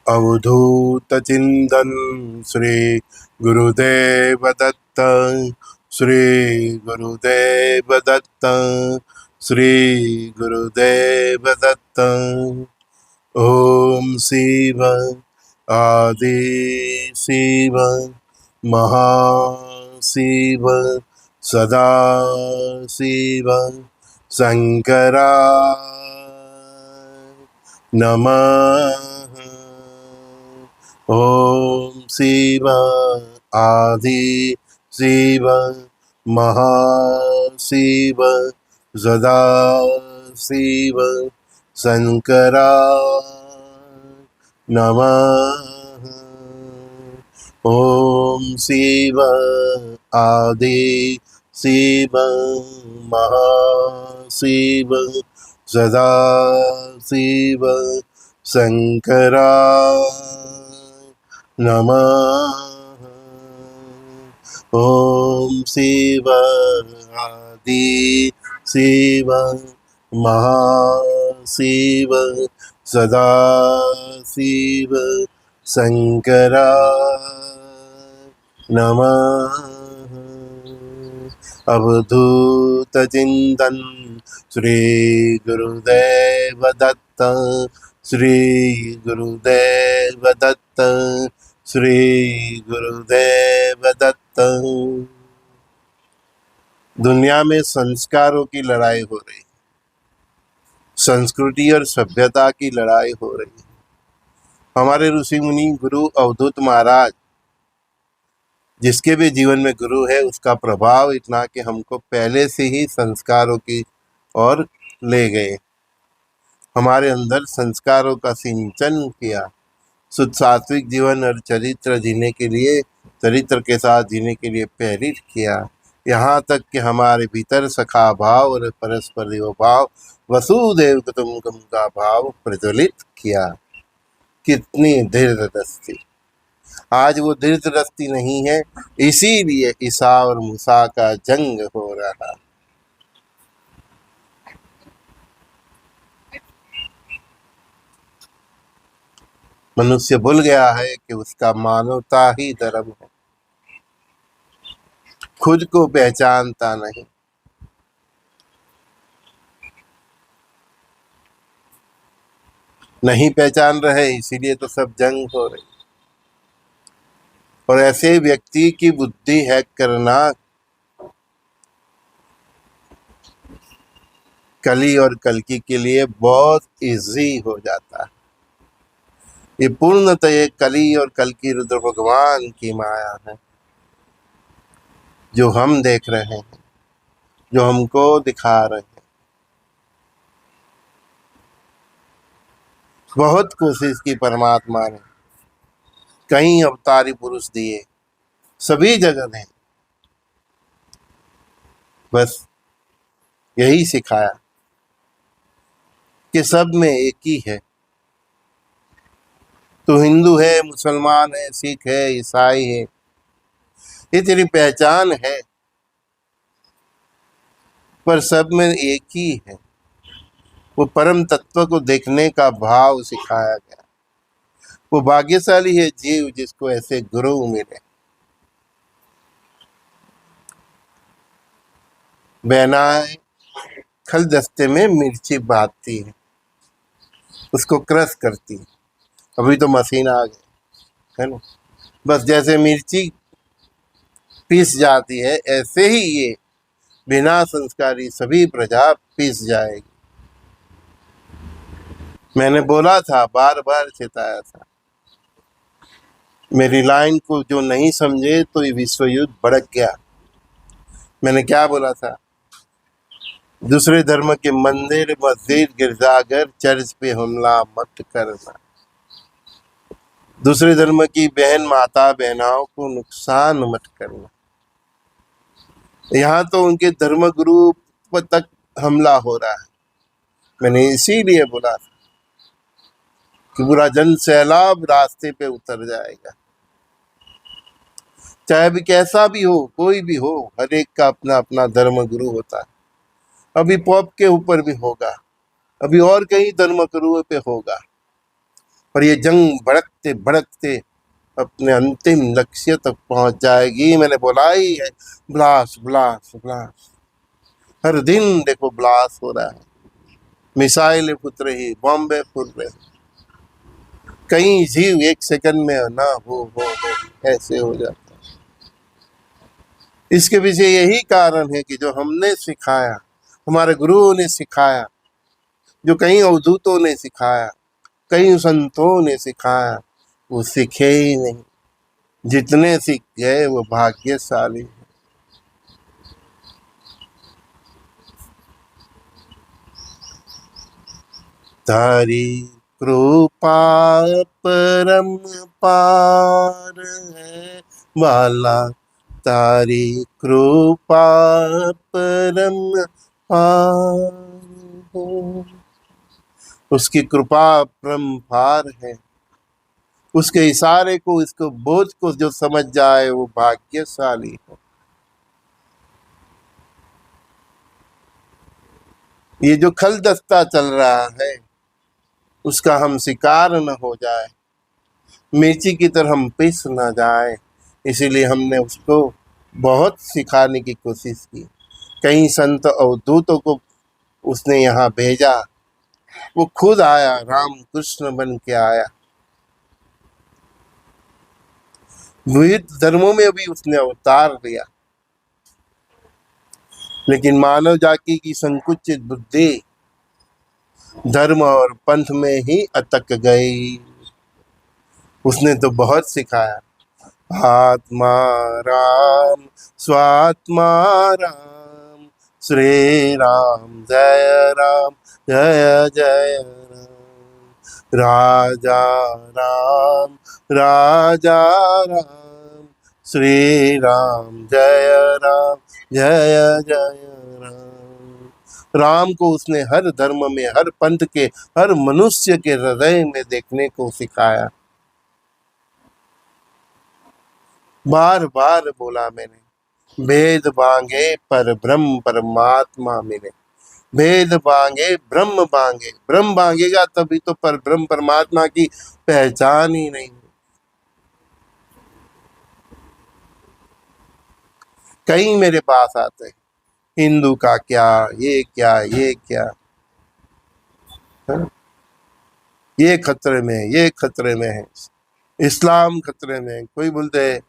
अवधूत चिंतन श्री गुरुदेव दत्त। श्री गुरुदेव दत्त। श्री गुरुदेव दत्त। ओम शिव आदि शिव महाशिव सदा शिव शंकरा नमः। ओम शिव आदि शिव महाशिव सदा शिव शंकरा नमः। ओम शिव आदि शिव महाशिव सदा शिव शंकरा नमः। ओम शिव आदि शिव महाशिव सदा शिव शंकरा नमः। अवधूत चिंतन श्री गुरुदेव दत्त। श्री गुरुदेव दत्त। श्री गुरुदेव दत्त। दुनिया में संस्कारों की लड़ाई हो रही, संस्कृति और सभ्यता की लड़ाई हो रही। हमारे ऋषि मुनि गुरु अवधूत महाराज, जिसके भी जीवन में गुरु है, उसका प्रभाव इतना कि हमको पहले से ही संस्कारों की ओर ले गए, हमारे अंदर संस्कारों का सिंचन किया, शुद्ध सात्विक जीवन और चरित्र जीने के लिए, चरित्र के साथ जीने के लिए प्रेरित किया। यहाँ तक कि हमारे भीतर सखा भाव और परस्पर देव भाव, वसुदेव कुटुंबकम का भाव प्रज्वलित किया। कितनी धीरदस्ती! आज वो धीरदस्ती नहीं है, इसीलिए ईसा और मूसा का जंग हो रहा। मनुष्य भूल गया है कि उसका मानवता ही धर्म है, खुद को पहचानता नहीं। नहीं पहचान रहे, इसीलिए तो सब जंग हो रही। और ऐसे व्यक्ति की बुद्धि हैक करना कली और कल्कि के लिए बहुत इजी हो जाता है। ये पूर्णतः ये कली और कल्कि रुद्र भगवान की माया है, जो हम देख रहे हैं, जो हमको दिखा रहे हैं। बहुत कोशिश की परमात्मा ने, कई अवतारी पुरुष दिए, सभी जगह ने बस यही सिखाया कि सब में एक ही है। तो हिंदू है, मुसलमान है, सिख है, ईसाई है, ये तेरी पहचान है, पर सब में एक ही है। वो परम तत्व को देखने का भाव सिखाया गया। वो भाग्यशाली है जीव जिसको ऐसे गुरु मिले। बहनाएं खल दस्ते में मिर्ची बांधती है, उसको क्रश करती है। अभी तो मशीन आ गई है ना, बस जैसे मिर्ची पीस जाती है, ऐसे ही ये बिना संस्कारी सभी प्रजा पीस जाएगी। मैंने बोला था, बार बार चेताया था, मेरी लाइन को जो नहीं समझे तो ये विश्व युद्ध भड़क गया। मैंने क्या बोला था? दूसरे धर्म के मंदिर, मस्जिद, गिरजाघर, चर्च पे हमला मत करना। दूसरे धर्म की बहन माता बहनाओं को नुकसान मत करना। यहाँ तो उनके धर्म गुरु पर तक हमला हो रहा है। मैंने इसीलिए बोला था कि पूरा जन सैलाब रास्ते पे उतर जाएगा। चाहे भी कैसा भी हो, कोई भी हो, हर एक का अपना अपना धर्म गुरु होता है। अभी पॉप के ऊपर भी होगा, अभी और कहीं धर्म गुरुओं पे होगा, और ये जंग भड़कते भड़कते अपने अंतिम लक्ष्य तक पहुंच जाएगी। मैंने बोला ही है, ब्लास्ट ब्लास्ट ब्लास्ट। हर दिन देखो ब्लास्ट हो रहा है, मिसाइलें फुट रही, बॉम्बे फुट रहे, कई जीव एक सेकंड में ना हो ऐसे हो जाता। इसके पीछे यही कारण है कि जो हमने सिखाया, हमारे गुरुओं ने सिखाया, जो कई अवधूतों ने सिखाया, कई संतों ने सिखाया, वो सीखे ही नहीं। जितने सीख गए वो भाग्यशाली। तारी कृपा परम पार है वाला, तारी कृपा परम पार है। उसकी कृपा परम्पार है। उसके इशारे को, इसको बोझ को जो समझ जाए वो भाग्यशाली है। ये जो खल दस्ता चल रहा है उसका हम शिकार न हो जाए, मिर्ची की तरह हम पिस न जाए, इसीलिए हमने उसको बहुत सिखाने की कोशिश की। कई संत अवधूतों को उसने यहाँ भेजा, वो खुद आया, राम कृष्ण बन के आया। विविध धर्मों में भी उसने अवतार लिया, लेकिन मानव जाति की संकुचित बुद्धि धर्म और पंथ में ही अटक गई। उसने तो बहुत सिखाया, आत्मा राम स्वात्मा राम, श्री राम जय राम जय जय राम, राजा राम राजा राम, श्री राम जय राम जय जय राम। राम को उसने हर धर्म में, हर पंथ के, हर मनुष्य के हृदय में देखने को सिखाया। बार बार बोला मैंने, भेद बांगे पर ब्रह्म परमात्मा मिले। भेद बांगे ब्रह्म बांगे, ब्रह्म बांगेगा तभी तो पर ब्रह्म परमात्मा की पहचान ही नहीं। कई मेरे पास आते हैं, हिंदू का क्या, ये क्या, ये क्या, है? ये खतरे में, ये खतरे में है, इस्लाम खतरे में, कोई बोलते है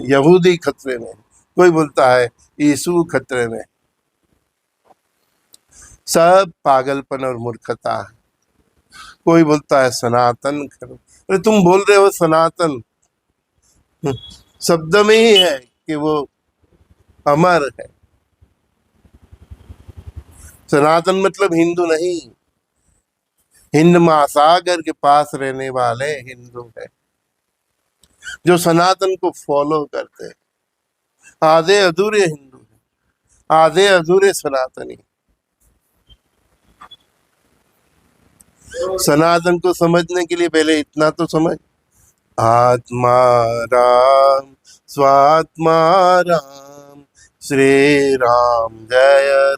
यहूदी खतरे में, कोई बोलता है यीशु खतरे में। सब पागलपन और मूर्खता है। कोई बोलता है सनातन करो, अरे तुम बोल रहे हो सनातन, शब्द में ही है कि वो अमर है। सनातन मतलब हिंदू नहीं, हिंद महासागर के पास रहने वाले हिंदू है, जो सनातन को फॉलो करते हैं। आधे अधूरे हिंदू हैं, आधे अधूरे सनातनी। सनातन को समझने के लिए पहले इतना तो समझ, आत्मा राम स्वात्मा राम, श्री राम जय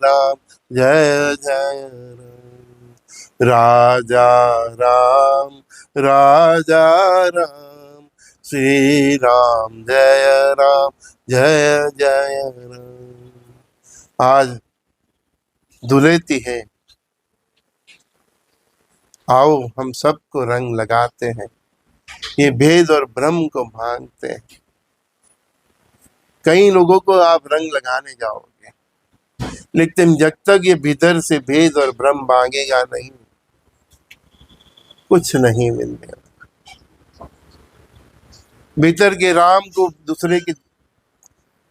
जय राम, राजा राम राजा राम, श्री राम जय जय राम। आज धुलेती है, आओ हम सबको रंग लगाते हैं, ये भेद और भ्रम को भांगते हैं। कई लोगों को आप रंग लगाने जाओगे, लेकिन जब तक ये भीतर से भेद और भ्रम भागेगा नहीं, कुछ नहीं मिलने वाला। भीतर के राम को दूसरे के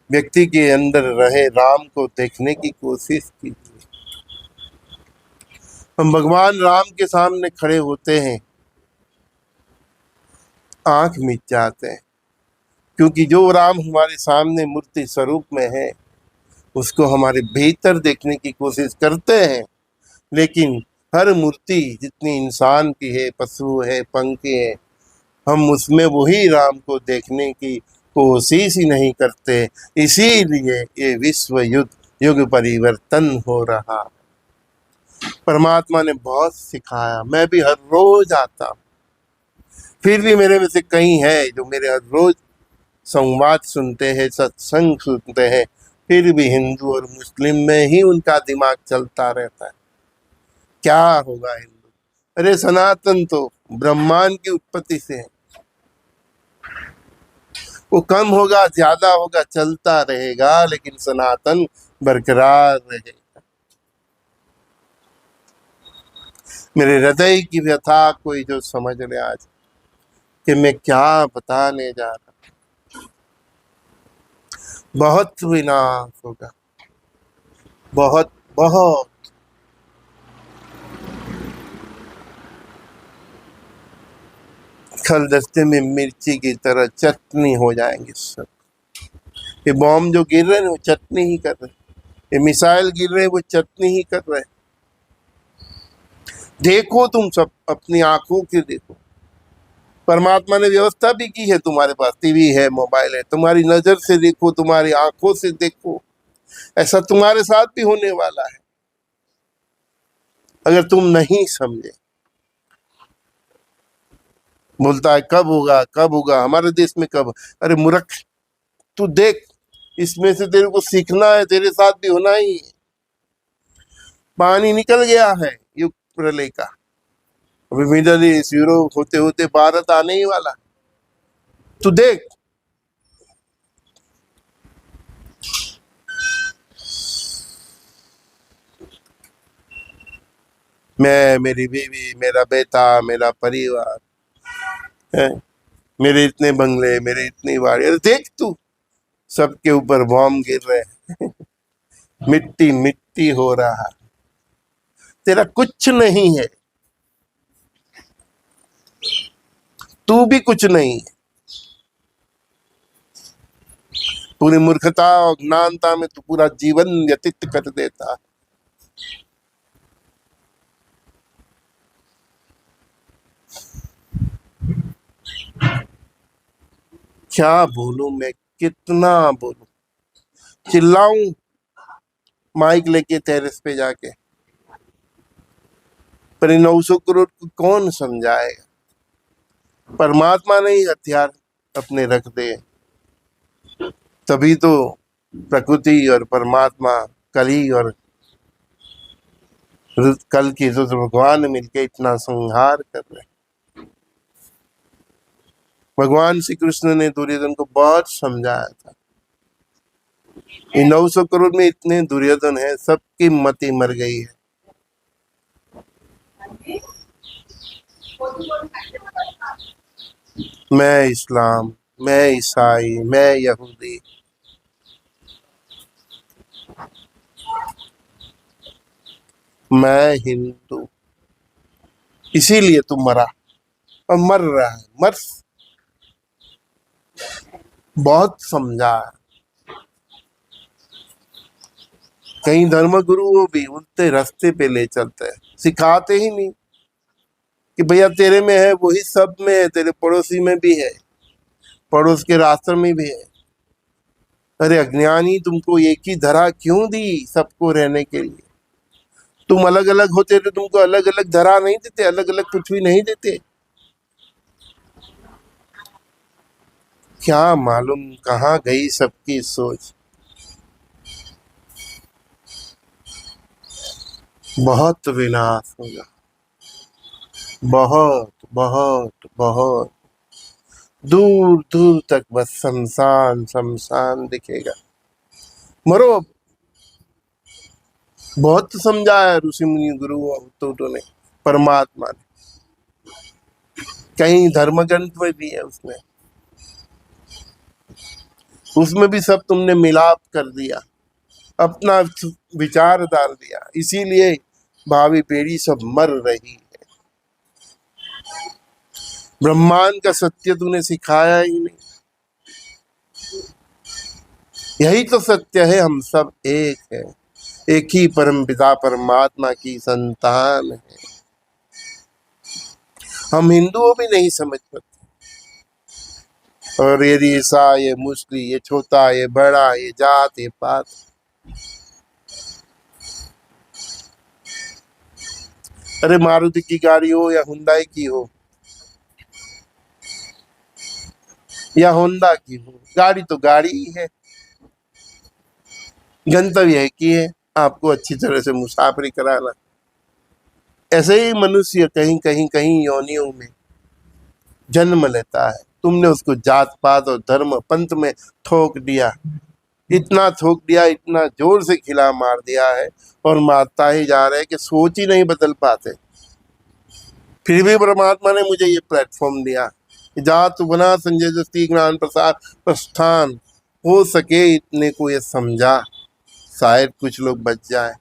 व्यक्ति के अंदर रहे राम को देखने की कोशिश कीजिए। हम भगवान राम के सामने खड़े होते हैं, आंख मीच जाते हैं, क्योंकि जो राम हमारे सामने मूर्ति स्वरूप में है उसको हमारे भीतर देखने की कोशिश करते हैं, लेकिन हर मूर्ति जितनी इंसान की है, पशु है, पंखी है, हम उसमें वही राम को देखने की कोशिश ही नहीं करते। इसीलिए ये विश्व युद्ध, युग परिवर्तन हो रहा। परमात्मा ने बहुत सिखाया, मैं भी हर रोज आता हूँ, फिर भी मेरे में से कई है जो मेरे हर रोज संवाद सुनते हैं, सत्संग सुनते हैं, फिर भी हिंदू और मुस्लिम में ही उनका दिमाग चलता रहता है। क्या होगा हिंदू? अरे सनातन तो ब्रह्मांड की उत्पत्ति से है, वो कम होगा ज्यादा होगा चलता रहेगा, लेकिन सनातन बरकरार रहेगा। मेरे हृदय की व्यथा कोई जो समझ ले आज कि मैं क्या बताने जा रहा, बहुत विनाश होगा, बहुत बहुत। खल दस्ते में मिर्ची की तरह चटनी हो जाएंगे सब। ये बॉम्ब जो गिर रहे हैं वो चटनी ही कर रहे हैं, ये मिसाइल गिर रहे हैं वो चटनी ही कर रहे हैं। देखो तुम सब अपनी आंखों के देखो, परमात्मा ने व्यवस्था भी की है, तुम्हारे पास टीवी है, मोबाइल है, तुम्हारी नजर से देखो, तुम्हारी आंखों से देखो। ऐसा तुम्हारे साथ भी होने वाला है अगर तुम नहीं समझे। बोलता है कब होगा कब होगा, हमारे देश में कब? अरे मूर्ख, तू देख, इसमें से तेरे को सीखना है, तेरे साथ भी होना ही है। पानी निकल गया है युग प्रलय का, अभी मिडल ईस्ट यूरोप होते होते भारत आने ही वाला, तू देख। मैं, मेरी बीवी, मेरा बेटा, मेरा परिवार है, मेरे इतने बंगले, मेरे इतनी बाड़ी, अरे देख तू, सबके ऊपर बॉम्ब गिर रहे हैं मिट्टी मिट्टी हो रहा, तेरा कुछ नहीं है, तू भी कुछ नहीं है। पूरी मूर्खता और ज्ञानता में तू पूरा जीवन व्यतीत कर देता। क्या बोलूं मैं, कितना बोलूं, चिल्लाऊं माइक लेके टेरेस पे जाके, पर इन 900 करोड़ को कौन समझाएगा? परमात्मा ने ही हथियार अपने रख दे, तभी तो प्रकृति और परमात्मा, कली और कल की रुद्र भगवान मिलके इतना संहार कर रहे। भगवान श्री कृष्ण ने दुर्योधन को बहुत समझाया था, इन 900 करोड़ में इतने दुर्योधन है, सबकी मति मर गई है। मैं इस्लाम, मैं ईसाई, मैं यहूदी, मैं हिंदू, इसीलिए तू मरा और मर रहा है, मर। बहुत समझा, कई धर्मगुरु वो भी उल्टे रास्ते पे ले चलते हैं, सिखाते ही नहीं कि भैया तेरे में है वही सब में है, तेरे पड़ोसी में भी है, पड़ोस के रास्ते में भी है। अरे अज्ञानी, तुमको एक ही धरा क्यों दी सबको रहने के लिए? तुम अलग अलग होते तो तुमको अलग अलग धरा नहीं देते, अलग अलग कुछ भी नहीं देते। क्या मालूम कहाँ गई सबकी सोच। बहुत विनाश होगा, बहुत बहुत बहुत, दूर दूर तक बस शमशान शमशान दिखेगा। मरो। बहुत समझाया ऋषि मुनि गुरु अवधूतों ने, परमात्मा ने, कहीं धर्म ग्रंथ में भी है, उसमें उसमें भी सब तुमने मिलाप कर दिया, अपना विचार डाल दिया, इसीलिए भावी पीढ़ी सब मर रही है। ब्रह्मांड का सत्य तूने सिखाया ही नहीं। यही तो सत्य है, हम सब एक है, एक ही परम पिता परमात्मा की संतान है। हम हिंदुओं भी नहीं समझ पाते, और ये ईसा, ये मुस्लिम, ये छोटा, ये बड़ा, ये जात, ये पात, अरे मारुति की गाड़ी हो या हुंडई की हो, या होंडा की हो, गाड़ी तो गाड़ी ही है, गंतव्य एक ही है, आपको अच्छी तरह से मुसाफरी कराना। ऐसे ही मनुष्य कहीं कहीं कहीं योनियों में जन्म लेता है। तुमने उसको जात पात और धर्म पंथ में ठोक दिया, इतना थोक दिया, इतना जोर से खिला मार दिया है, और मारता ही जा रहे हैं कि सोच ही नहीं बदल पाते। फिर भी परमात्मा ने मुझे ये प्लेटफॉर्म दिया कि जात बना संजय जस्ती ज्ञान प्रसार प्रस्थान, हो सके इतने को ये समझा, शायद कुछ लोग बच जाए।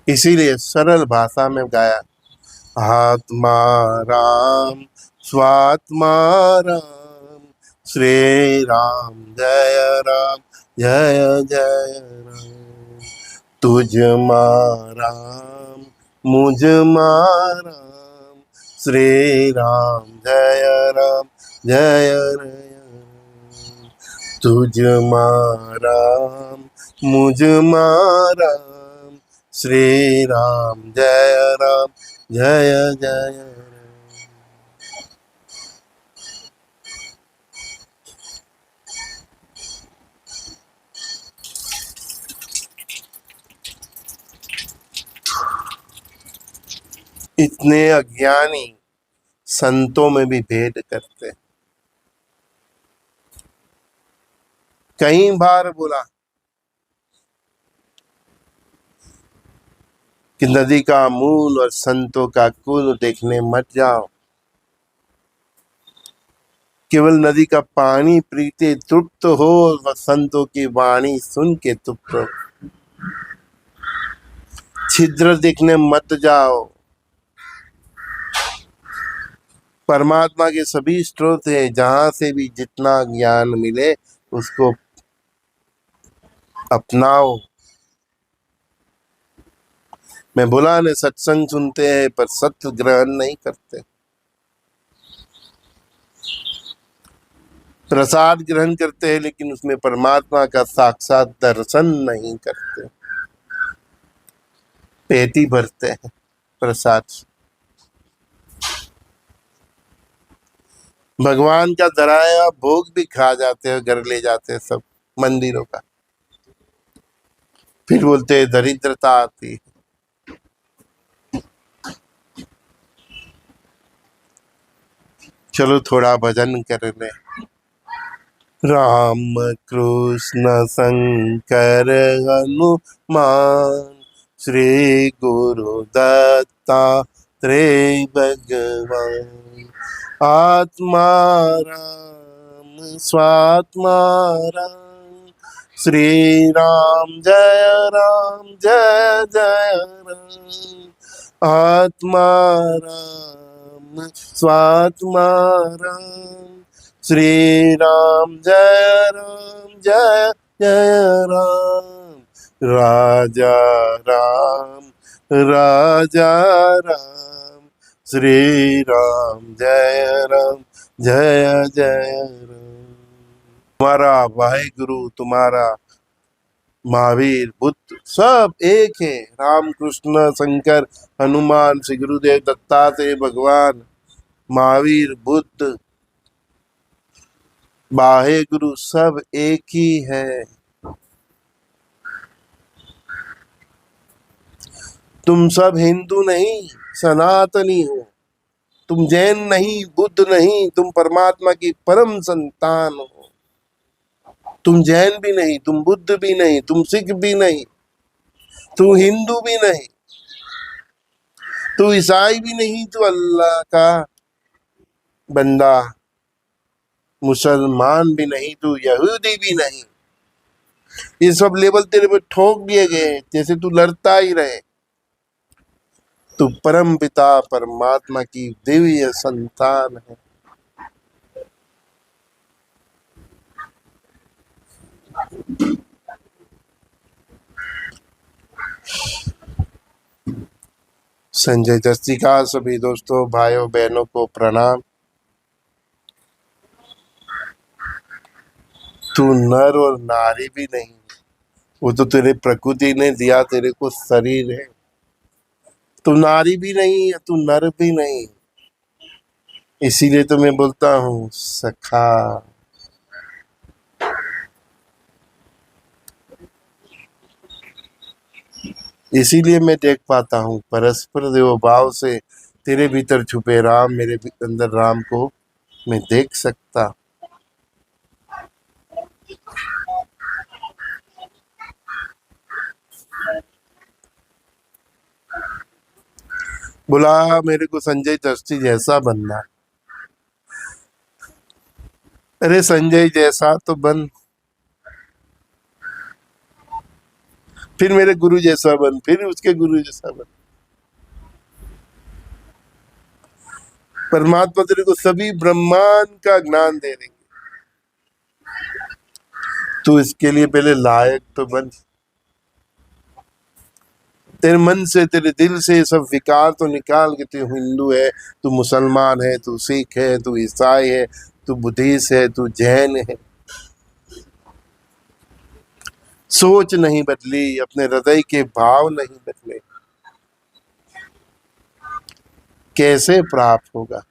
इसीलिए सरल भाषा में गाया, आत्मा राम स्वात्मा राम, श्री राम जय राम, जय जय राम। तुझ राम मुझ राम, श्री राम जय राम, जय राम। तुझ राम मुझ राम, श्री राम जय राम, जय जय राम। इतने अज्ञानी संतों में भी भेद करते। कई बार बोला कि नदी का मूल और संतों का कुल देखने मत जाओ, केवल नदी का पानी पीते तृप्त हो और संतों की वाणी सुन के तृप्त हो। छिद्र देखने मत जाओ, परमात्मा के सभी स्रोत है, जहां से भी जितना ज्ञान मिले उसको अपनाओ। मैं बोला ने सत्संग सुनते हैं पर सत्य ग्रहण नहीं करते, प्रसाद ग्रहण करते हैं लेकिन उसमें परमात्मा का साक्षात दर्शन नहीं करते, पेट ही भरते हैं प्रसाद। भगवान का धराया भोग भी खा जाते हैं, घर ले जाते हैं सब मंदिरों का, फिर बोलते हैं दरिद्रता आती है। चलो थोड़ा भजन कर ले। राम कृष्ण शंकर हनुमान, श्री गुरु दत्तात्रेय भगवान। आत्मा राम स्वात्मा राम, श्री राम जय जय राम। आत्मा राम स्वात्मा राम, श्री राम जय जय राम। राजा राम, श्री राम जय जय राम। तुम्हारा वाहेगुरु, तुम्हारा महावीर बुद्ध सब एक है, राम कृष्ण शंकर हनुमान श्री गुरुदेव दत्तात्रेय भगवान महावीर बुद्ध वाहेगुरु सब एक ही है। तुम सब हिंदू नहीं सनातनी हो, तुम जैन नहीं बुद्ध नहीं, तुम परमात्मा की परम संतान हो। तुम जैन भी नहीं, तुम बुद्ध भी नहीं, तुम सिख भी नहीं, तू हिंदू भी नहीं, तू ईसाई भी नहीं, तू अल्लाह का बंदा, मुसलमान भी नहीं, तू यहूदी भी नहीं। ये सब लेवल तेरे पे ठोक दिए गए जैसे तू लड़ता ही रहे। तू परम पिता परमात्मा की दिव्य संतान है। संजय जस्ती का सभी दोस्तों भाइयों बहनों को प्रणाम। तू नर और नारी भी नहीं, वो तो तेरे प्रकृति ने दिया, तेरे को शरीर है। तू नारी भी नहीं है, तू नर भी नहीं, इसीलिए तो मैं बोलता हूँ सखा। इसीलिए मैं देख पाता हूँ परस्पर देव भाव से तेरे भीतर छुपे राम, मेरे अंदर राम को मैं देख सकता। बोला मेरे को संजय ट्रस्टी जैसा बनना है। अरे संजय जैसा तो बन, फिर मेरे गुरु जैसा बन, फिर उसके गुरु जैसा बन। परमात्मा तेरे को सभी ब्रह्मांड का ज्ञान दे देंगे, तू इसके लिए पहले लायक तो बन। तेरे मन से, तेरे दिल से सब विकार तो निकाल के, तू हिंदू है, तू मुसलमान है, तू सिख है, तू ईसाई है, तू बुद्धिस्ट है, तू जैन है। सोच नहीं बदली, अपने हृदय के भाव नहीं बदले, कैसे प्राप्त होगा।